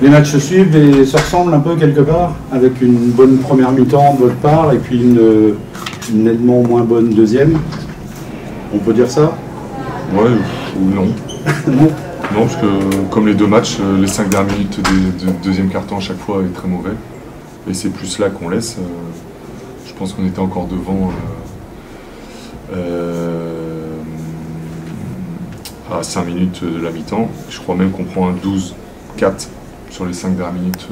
Les matchs se suivent et se ressemblent un peu quelque part, avec une bonne première mi-temps de votre part et puis une nettement moins bonne deuxième. On peut dire ça? Ouais, ou non. Non. Non, parce que comme les deux matchs, les 5 dernières minutes du deuxième quart-temps à chaque fois est très mauvais. Et c'est plus là qu'on laisse. Je pense qu'on était encore devant à 5 minutes de la mi-temps. Je crois même qu'on prend un 12-4 sur les 5 dernières minutes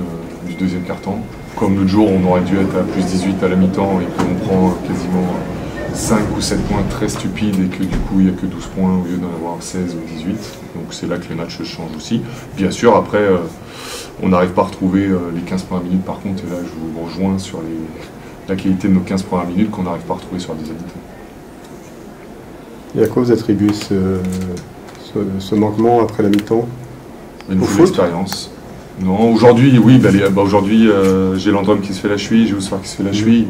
du deuxième quart-temps. Comme l'autre jour, on aurait dû être à plus 18 à la mi-temps et qu'on prend quasiment 5 ou 7 points très stupides et que du coup il n'y a que 12 points au lieu d'en avoir 16 ou 18. Donc c'est là que les matchs changent aussi. Bien sûr, après, on n'arrive pas à retrouver les 15 premières minutes par contre, et là je vous rejoins sur la qualité de nos 15 premières minutes qu'on n'arrive pas à retrouver sur la deuxième mi-temps. Et à quoi vous attribuez ce manquement après la mi-temps? Une nouvelle expérience. Non, aujourd'hui, oui, aujourd'hui j'ai Landrum qui se fait la cheville, j'ai Ousfar qui se fait la cheville.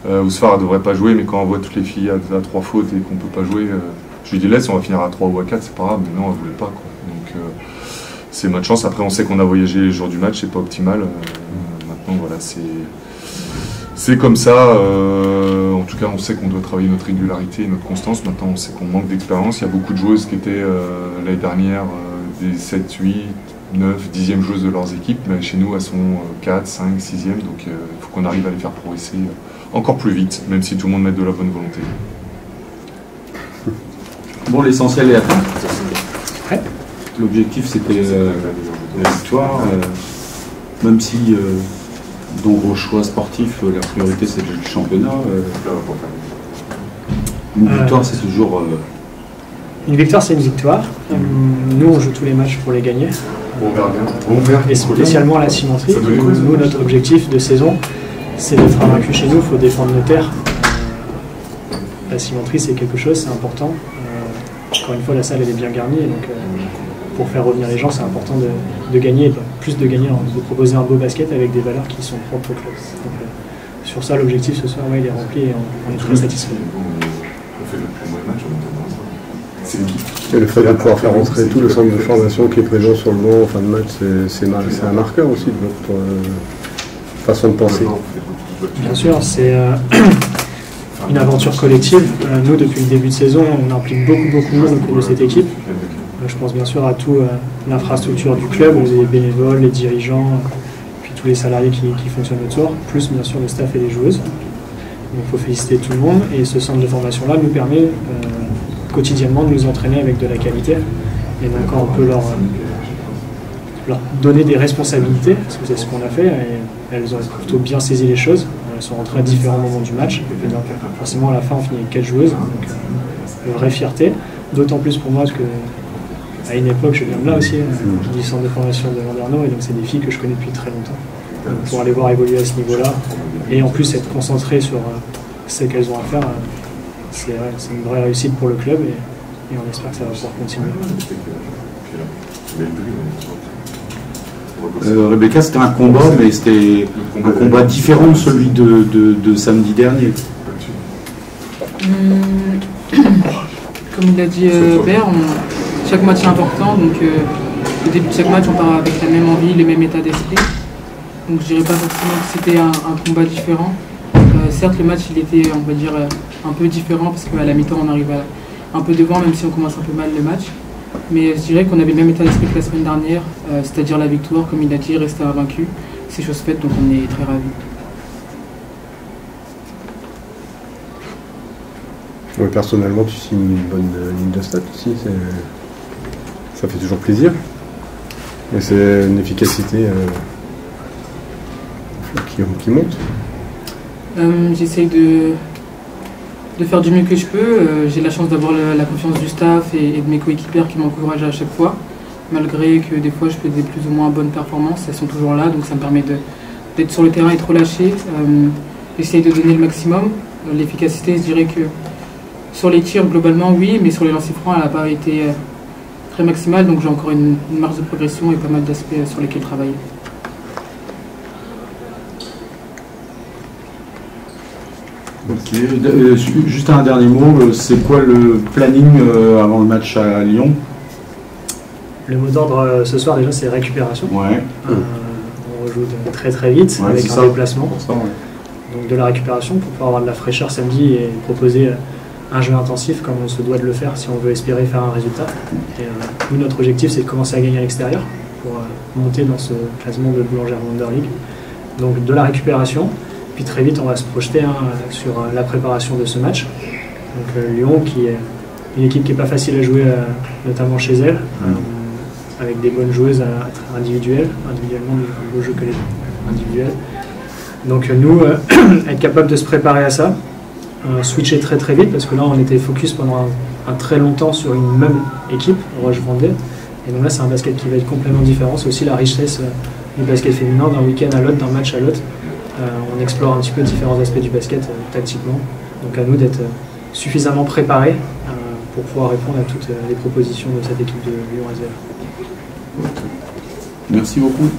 Ousfar ne devrait pas jouer, mais quand on voit toutes les filles à 3 fautes et qu'on ne peut pas jouer, je lui dis laisse, on va finir à 3 ou à 4, c'est pas grave, mais non, elle ne voulait pas. Quoi. Donc c'est notre chance. Après, on sait qu'on a voyagé les jours du match, c'est pas optimal. Maintenant, voilà, c'est comme ça. En tout cas, on sait qu'on doit travailler notre régularité et notre constance. Maintenant, on sait qu'on manque d'expérience. Il y a beaucoup de joueuses qui étaient l'année dernière des 7, 8, 9, 10e joueuses de leurs équipes, mais chez nous, elles sont 4, 5, 6e. Donc il faut qu'on arrive à les faire progresser encore plus vite, même si tout le monde met de la bonne volonté. Bon, l'essentiel est atteint. Ouais. L'objectif, c'était la victoire. Même si, dans vos choix sportifs, la priorité, c'est le championnat. Une victoire, c'est toujours... Une victoire, c'est une victoire. Nous, on joue tous les matchs pour les gagner. Et spécialement la cimenterie. Nous, notre objectif de saison, c'est d'être invaincus chez nous. Il faut défendre nos terres. La cimenterie, c'est quelque chose, c'est important. Encore une fois, la salle, elle est bien garnie. Et donc, pour faire revenir les gens, c'est important de gagner. Plus de gagner, de proposer un beau basket avec des valeurs qui sont propres au club. Donc, sur ça, l'objectif ce soir, il est rempli et on est très satisfait. Et le fait de pouvoir faire rentrer tout le centre de formation qui est présent sur le banc en fin de match, c'est un marqueur aussi de votre façon de penser. Bien sûr, c'est une aventure collective. Nous, depuis le début de saison, on implique beaucoup de monde au cours de cette équipe. Je pense bien sûr à toute l'infrastructure du club, les bénévoles, les dirigeants, puis tous les salariés qui fonctionnent autour, plus bien sûr le staff et les joueuses. Donc il faut féliciter tout le monde et ce centre de formation-là nous permet quotidiennement de nous entraîner avec de la qualité. Et donc on peut leur donner des responsabilités, parce que c'est ce qu'on a fait, et elles ont plutôt bien saisi les choses. Elles sont rentrées à différents moments du match, et donc forcément à la fin on finit avec 4 joueuses, donc une vraie fierté, d'autant plus pour moi parce que à une époque je viens de là aussi, du centre de formation de Landerneau, et donc c'est des filles que je connais depuis très longtemps. Donc, pour aller voir évoluer à ce niveau-là, et en plus être concentré sur ce qu'elles ont à faire, c'est une vraie réussite pour le club et on espère que ça va pouvoir continuer. Rebecca, c'était un combat, mais c'était un combat différent de celui de samedi dernier. Comme il a dit Bert, chaque match est important, donc au début de chaque match on part avec la même envie, les mêmes états d'esprit. Donc je dirais pas forcément que c'était un combat différent. Certes le match il était, on va dire, un peu différent parce qu'à la mi-temps on arrive un peu devant, même si on commence un peu mal le match. Mais je dirais qu'on avait le même état d'esprit que la semaine dernière, c'est-à-dire la victoire, comme il a dit, rester invaincu. C'est chose faite, donc on est très ravis. Oui, personnellement, tu signes une bonne ligne de stats aussi, ça fait toujours plaisir. Et c'est une efficacité qui monte. J'essaye de faire du mieux que je peux. J'ai la chance d'avoir la confiance du staff et de mes coéquipières qui m'encouragent à chaque fois. Malgré que des fois je fais des plus ou moins bonnes performances, elles sont toujours là, donc ça me permet d'être sur le terrain et trop lâché. J'essaye de donner le maximum. L'efficacité, je dirais que sur les tirs, globalement, oui, mais sur les lancers francs, elle n'a pas été très maximale, donc j'ai encore une marge de progression et pas mal d'aspects sur lesquels travailler. Ok, juste un dernier mot, c'est quoi le planning avant le match à Lyon? Le mot d'ordre ce soir déjà c'est récupération. Ouais. On rejoue très très vite avec un déplacement. Donc de la récupération pour pouvoir avoir de la fraîcheur samedi et proposer un jeu intensif comme on se doit de le faire si on veut espérer faire un résultat. Et, nous notre objectif c'est de commencer à gagner à l'extérieur pour monter dans ce classement de Boulangère Wonder League. Donc de la récupération, puis très vite on va se projeter sur la préparation de ce match. Donc Lyon qui est une équipe qui n'est pas facile à jouer notamment chez elle. Avec des bonnes joueuses individuellement, un beau jeu que les individuels. Donc nous, être capable de se préparer à ça, switcher très très vite, parce que là on était focus pendant un très longtemps sur une même équipe, Roche Vendée, et donc là c'est un basket qui va être complètement différent, c'est aussi la richesse du basket féminin, d'un week-end à l'autre, d'un match à l'autre. On explore un petit peu différents aspects du basket tactiquement, donc à nous d'être suffisamment préparés pour pouvoir répondre à toutes les propositions de cette équipe de Lyon SVL. Merci beaucoup.